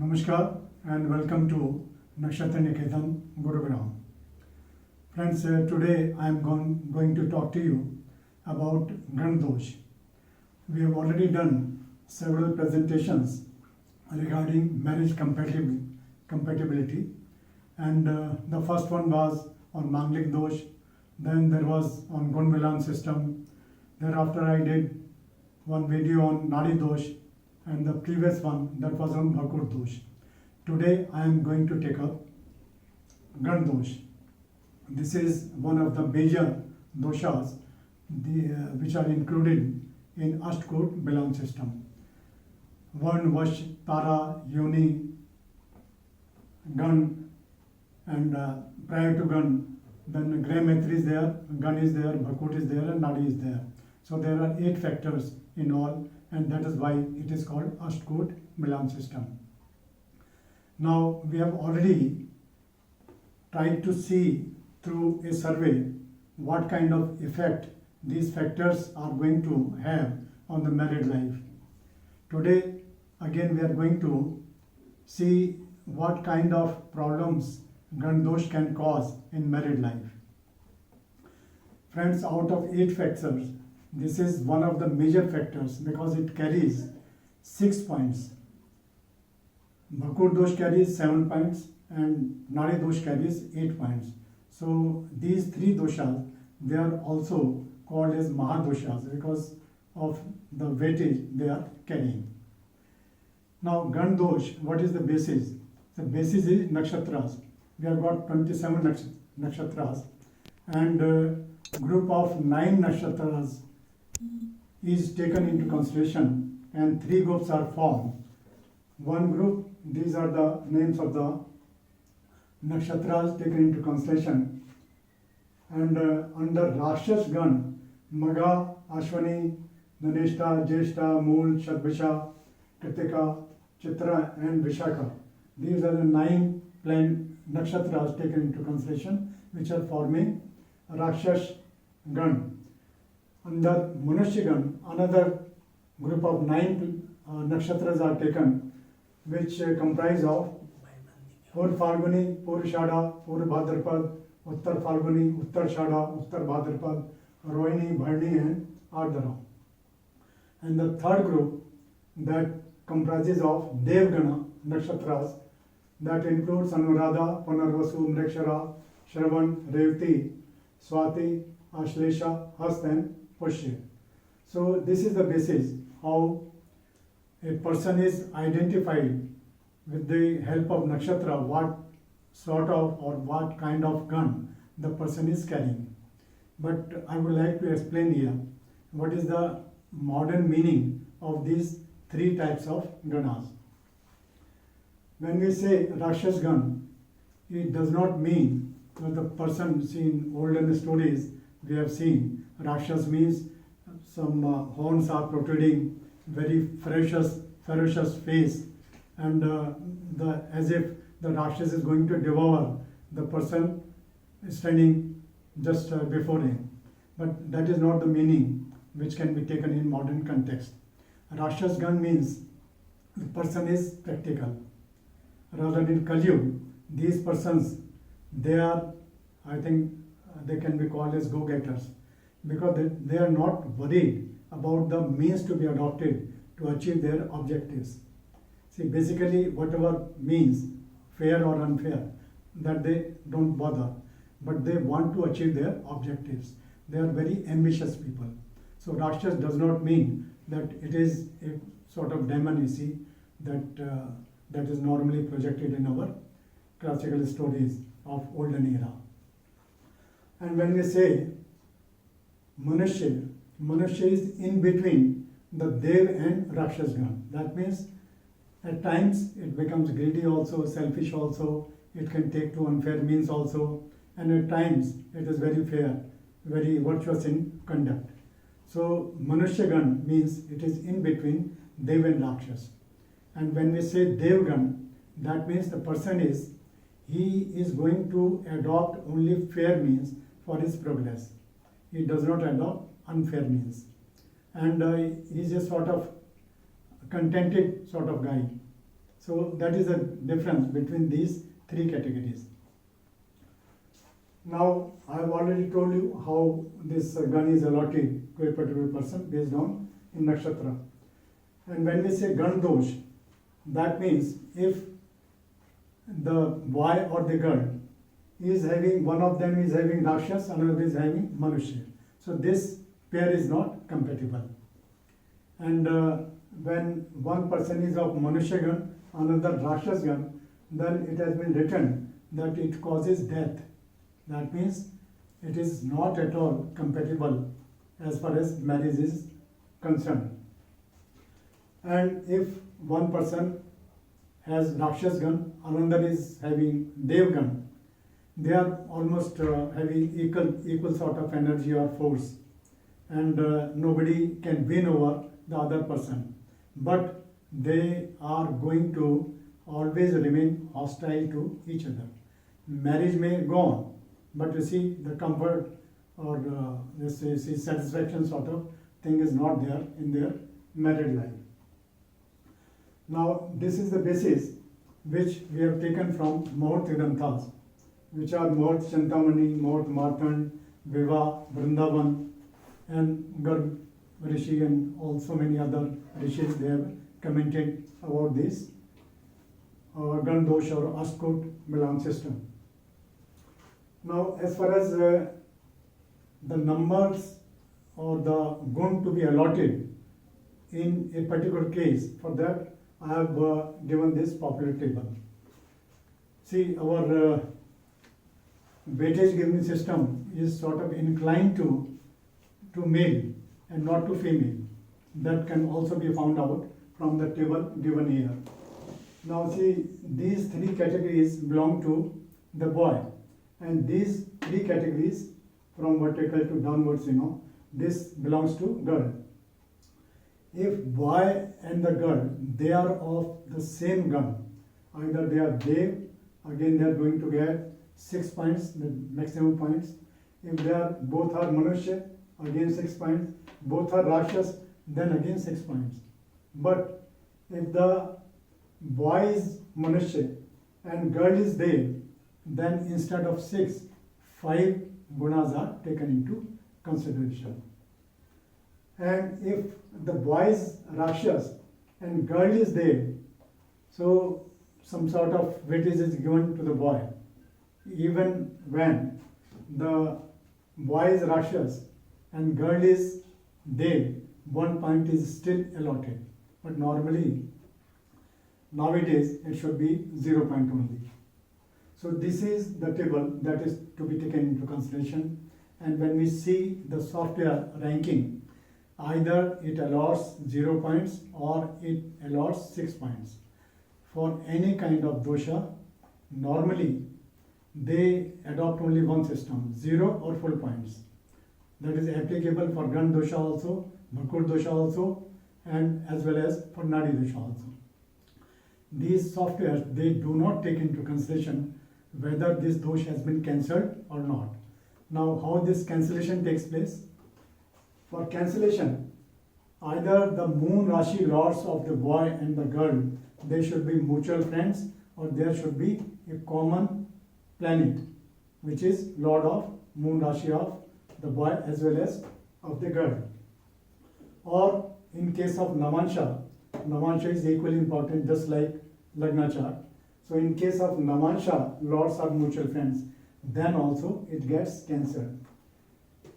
Namaskar and welcome to Rakshash and Manushya, Gurugram. Friends, today I am going to talk to you about Gandosh. We have already done several presentations regarding marriage compatibility, and the first one was on Manglik Dosh, then there was on Ashtkootmilan system, thereafter I did one video on Nadi Dosh, and the previous one that was on Bhakur Dosh. Today I am going to take up Gandosh. This is one of the major doshas which are included in Ashtkootmilan system. Varn, Vash, Tara, Yoni, Gan, and prior to Gan, then Graham is there, Gan is there, Bhakut is there, and Nadi is there. So there are 8 factors in all, and that is why it is called Ashtkootmilan system. Now we have already tried to see through a survey what kind of effect these factors are going to have on the married life. Today again we are going to see what kind of problems Gandosh can cause in married life. Friends, out of 8 factors, this is one of the major factors because it carries 6 points. Bhakur dosh carries 7 points and Nadi dosh carries 8 points. So these 3 doshas, they are also called as Mahadoshas because of the weightage they are carrying. Now Gandosh, what is the basis? The basis is nakshatras. We have got 27 nakshatras, and group of 9 nakshatras is taken into consideration and 3 groups are formed. One group, these are the names of the nakshatras taken into consideration, and under Rakshash Gan, Magha, Ashwani, Dhaneshta, Jeshta, Mool, Shadbisha, Kritika, Chitra and Vishaka. These are the 9 planned nakshatras taken into consideration which are forming Rakshash Gan. Under Manushya Gan, another group of 9 nakshatras are taken which comprise of Pur Falguni, Pur Shada, Pur Bhadrapad, Uttar Falguni, Uttar Shada, Uttar Bhadrapad, Rohini, Bharni and Ardhara. And the third group that comprises of Devgana nakshatras, that includes Anuradha, Punarvasu, Mrikshara, Shravan, Revati, Swati, Ashlesha, Hast and Pushya. So this is the basis how a person is identified with the help of nakshatra, what sort of or what kind of gun the person is carrying. But I would like to explain here what is the modern meaning of these 3 types of ganas. When we say Rakshash Gan, it does not mean that the person seen olden stories we have seen. Rakshas means some horns are protruding, very ferocious face, and as if the Rakshas is going to devour the person standing just before him. But that is not the meaning which can be taken in modern context. Rakshash Gan means the person is practical. Rather in Kali, these persons, they are, I think, they can be called as go-getters because they are not worried about the means to be adopted to achieve their objectives. See, basically whatever means, fair or unfair, that they don't bother, but they want to achieve their objectives. They are very ambitious people. So Rakshas does not mean that it is a sort of demon, you see, that is normally projected in our classical stories of olden era. And when we say Manushya is in between the Dev and Rakshash Gan. That means at times it becomes greedy also, selfish also, it can take to unfair means also, and at times it is very fair, very virtuous in conduct. So Manushya Gan means it is in between Dev and Rakshas. And when we say Dev Gan, that means the person is going to adopt only fair means for his progress. He does not adopt unfair means. And he is a sort of contented sort of guy. So that is the difference between these three categories. Now I have already told you how this gun is allotted to a particular person based on in nakshatra. And when we say Gandosh, that means if the boy or the girl is having, one of them is having Rakshas, another is having Manushya. So this pair is not compatible. And when one person is of Manushya gun, another Rakshas gun, then it has been written that it causes death. That means it is not at all compatible as far as marriage is concerned. And if one person has Rakshas gun, another is having Dev gun, they are almost having equal sort of energy or force, and nobody can win over the other person, but they are going to always remain hostile to each other. Marriage may go on, but you see the comfort or let's say satisfaction sort of thing is not there in their married life. Now this is the basis which we have taken from Muhurt Granthas, which are Muhurt Chintamani, Muhurt Marthand, Viva, Vrindavan, and Garg Rishi, and also many other rishis. They have commented about this Gandosh or Ashtkootmilan system. Now as far as the numbers or the gun to be allotted in a particular case, for that I have given this popular table. See, our weightage giving system is sort of inclined to male and not to female. That can also be found out from the table given here. Now see, these three categories belong to the boy, and these three categories from vertical to downwards, this belongs to girl. If boy and the girl, they are of the same gun, either they are Dev, again they are going to get 6 points, the maximum points. If they are both are Manushya, again 6 points. Both are Rakshas, then again 6 points. But if the boy is Manushya and girl is Dev, then instead of 6, 5 gunas are taken into consideration. And if the boy is Rakshas and girl is Dev, so some sort of weightage is given to the boy. Even when the boy is Rakshas and girl is Dev, 1 point is still allotted. But normally, nowadays, it should be 0 point only. So this is the table that is to be taken into consideration. And when we see the software ranking, either it allots 0 points or it allots 6 points. For any kind of dosha, normally they adopt only one system, 0 or full points. That is applicable for Gan dosha also, Bhakur dosha also, and as well as for Nadi dosha also. These softwares, they do not take into consideration whether this dosh has been cancelled or not. Now, how this cancellation takes place? For cancellation, either the moon Rashi lords of the boy and the girl, they should be mutual friends, or there should be a common planet, which is lord of moon Rashi of the boy as well as of the girl. Or in case of Namansha, Namansha is equally important, just like Lagna chart. So in case of Namansha, lords are mutual friends, then also it gets cancelled.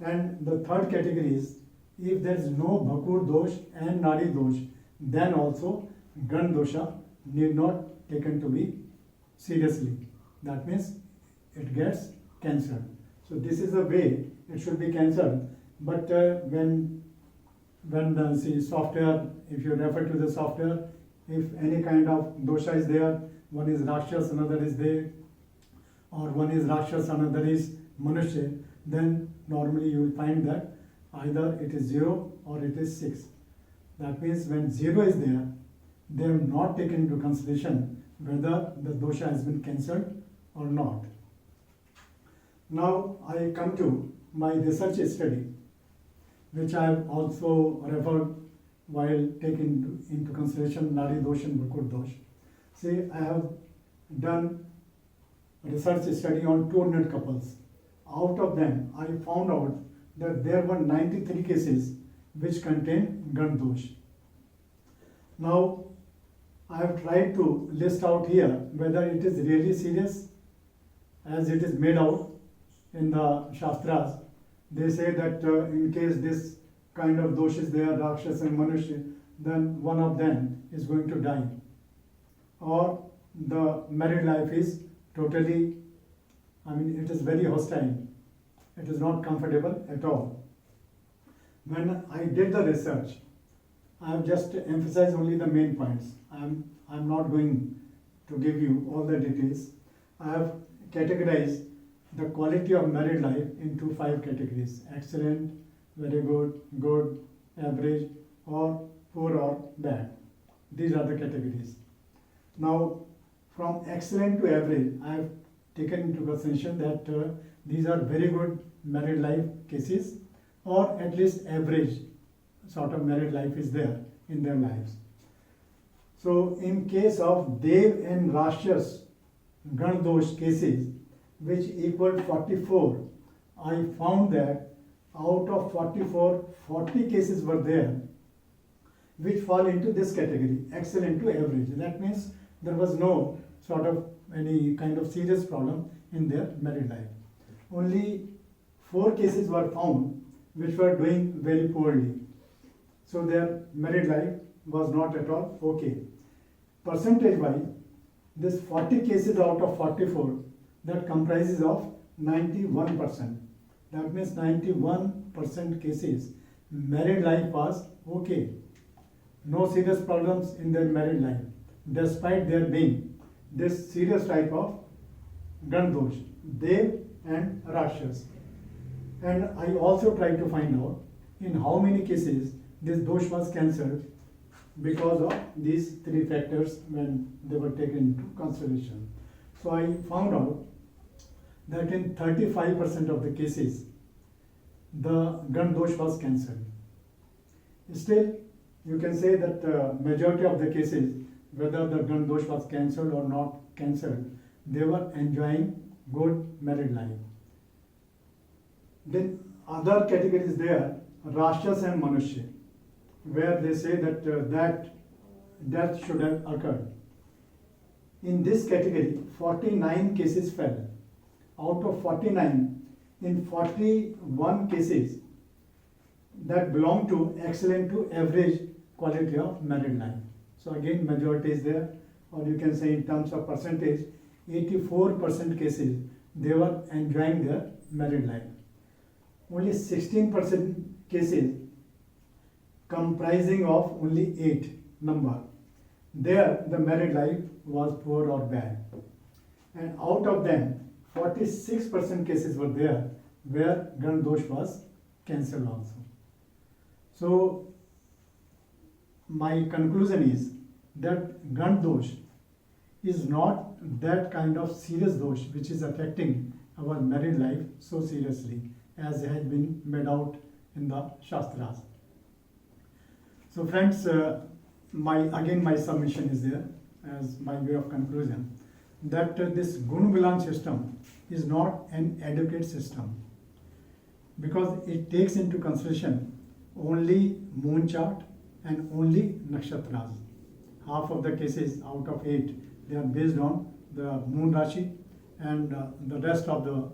And the third category is, if there is no Bhakur dosh and Nadi dosh, then also Gan dosha need not taken to be seriously. That means it gets cancelled. So this is the way it should be cancelled. But when the software, if you refer to the software, if any kind of dosha is there, one is Rakshas, another is Dev, or one is Rakshas, another is Manushya, then normally you will find that either it is 0 or it is 6. That means when 0 is there, they have not taken into consideration whether the dosha has been cancelled or not. Now I come to my research study, which I have also referred while taking into consideration Nadi dosh and Bhakur dosh. say I have done research study on 200 couples. Out of them, I found out that there were 93 cases which contain Gandosh. Now, I have tried to list out here whether it is really serious as it is made out in the Shastras. They say that in case this kind of dosh is there, Rakshash and Manushya, then one of them is going to die. Or the married life is totally, it is very hostile. It is not comfortable at all. When I did the research, I have just emphasized only the main points. I'm not going to give you all the details. I have categorized the quality of married life into 5 categories: excellent, very good, good, average, or poor or bad. These are the categories. Now, from excellent to average, I have taken into consideration that these are very good married life cases, or at least average sort of married life is there in their lives. So, in case of Dev and Rakshash Gandosh cases, which equaled 44, I found that out of 44, 40 cases were there which fall into this category, excellent to average. That means there was no sort of any kind of serious problem in their married life. Only 4 cases were found which were doing very poorly. So their married life was not at all okay. Percentage wise, this 40 cases out of 44, that comprises of 91%. That means 91% cases married life was okay. No serious problems in their married life, despite there being this serious type of Gandosh, Dev and Rakshas. And I also tried to find out in how many cases this dosh was cancelled because of these 3 factors when they were taken into consideration. So I found out that in 35% of the cases, the Gandosh was cancelled. Still, you can say that majority of the cases, whether the Gandosh was cancelled or not cancelled, they were enjoying good married life. Then other categories there, Rakshash and Manushya, where they say that that death should have occurred. In this category, 49 cases fell. Out of 49, in 41 cases that belong to excellent to average quality of married life. So again, majority is there, or you can say in terms of percentage, 84% cases they were enjoying their married life. Only 16% cases comprising of only 8 number. There the married life was poor or bad. And out of them, 46% cases were there where Gandosh was cancelled also. So my conclusion is that Gandosh is not that kind of serious dosh which is affecting our married life so seriously as has been made out in the Shastras. So friends, my submission is there as my way of conclusion that this Gurugram system is not an adequate system because it takes into consideration only moon chart and only nakshatras. Half of the cases out of 8, they are based on the moon rashi, and the rest of the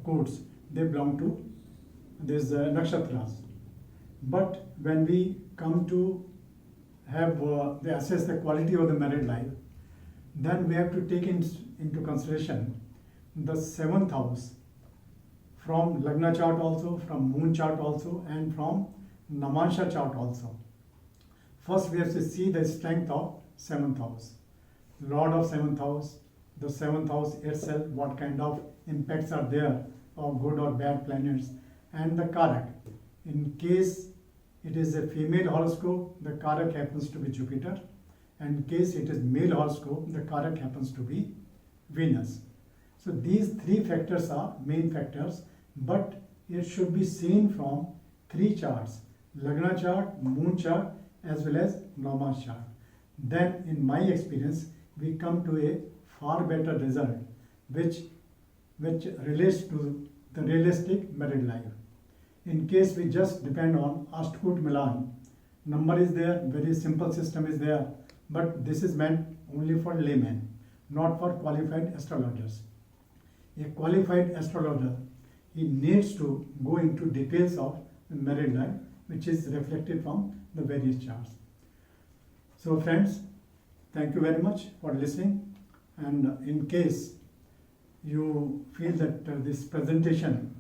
codes, they belong to these nakshatras. But when we come to have they assess the quality of the married life, then we have to take into consideration the 7th house from Lagna chart also, from moon chart also, and from Namansha chart also. First we have to see the strength of 7th house. Lord of 7th house, the 7th house itself, what kind of impacts are there of good or bad planets, and the Karak. In case it is a female horoscope, the Karak happens to be Jupiter, and in case it is male horoscope, the Karak happens to be Venus. So these 3 factors are main factors, but it should be seen from 3 charts: Lagna chart, moon chart, as well as Namansha chart. then in my experience we come to a far better result which relates to the realistic married life. In case we just depend on Ashtkootmilan, number is there, very simple system is there, but this is meant only for laymen, not for qualified astrologers. A qualified astrologer, he needs to go into details of married life, which is reflected from the various charts. So friends, thank you very much for listening, and in case you feel that this presentation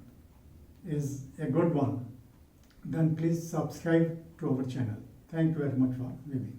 is a good one, then please subscribe to our channel. Thank you very much for viewing.